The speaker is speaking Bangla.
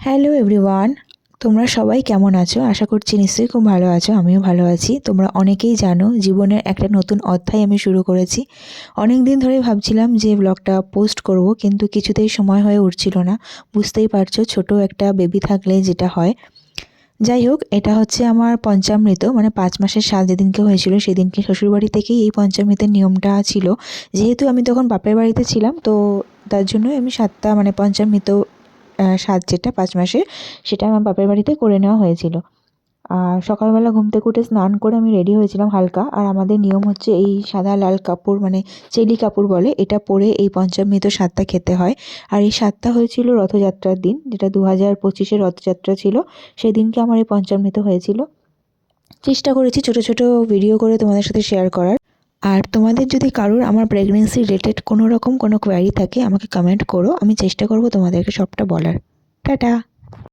হ্যালো এভরিওয়ান, তোমরা সবাই কেমন আছো? আশা করছি নিশ্চয়ই খুব ভালো আছো। আমিও ভালো আছি। তোমরা অনেকেই জানো জীবনের একটা নতুন অধ্যায় আমি শুরু করেছি। অনেক দিন ধরেই ভাবছিলাম যে ব্লগটা পোস্ট করব, কিন্তু কিছুতেই সময় হয়ে উঠছিল না। বুঝতেই পারছো, ছোট একটা বেবি থাকলে যেটা হয়। যাই হোক, এটা হচ্ছে আমার পঞ্চামৃত, মানে 5 মাসের সাল যেদিনকে হয়েছিল সেদিনকে শ্বশুরবাড়ি থেকেই এই পঞ্চামৃতের নিয়মটা ছিল। যেহেতু আমি তখন বাপের বাড়িতে ছিলাম, তো তার জন্যই আমি 7টা মানে পঞ্চামৃত স্বাদ যেটা 5 মাসের, সেটা আমার বাপের বাড়িতে করে নেওয়া হয়েছিল। আর সকালবেলা ঘুম থেকে উঠে স্নান করে আমি রেডি হয়েছিলাম হালকা। আর আমাদের নিয়ম হচ্ছে এই সাদা লাল কাপড়, মানে চেলি কাপড় বলে, এটা পরে এই পঞ্চামৃত স্বাদটা খেতে হয়। আর এই স্বাদটা হয়েছিল রথযাত্রার দিন, যেটা 2025-এর রথযাত্রা ছিল। সেদিনকে আমার এই পঞ্চামৃত হয়েছিল। চেষ্টা করেছি ছোট ছোট ভিডিও করে তোমাদের সাথে শেয়ার করার। আর তোমাদের যদি কারোর আমার প্রেগনেন্সি রিলেটেড কোনো রকম কোনো কোয়ারি থাকে, আমাকে কমেন্ট করো, আমি চেষ্টা করব তোমাদেরকে সবটা বলার। টাটা।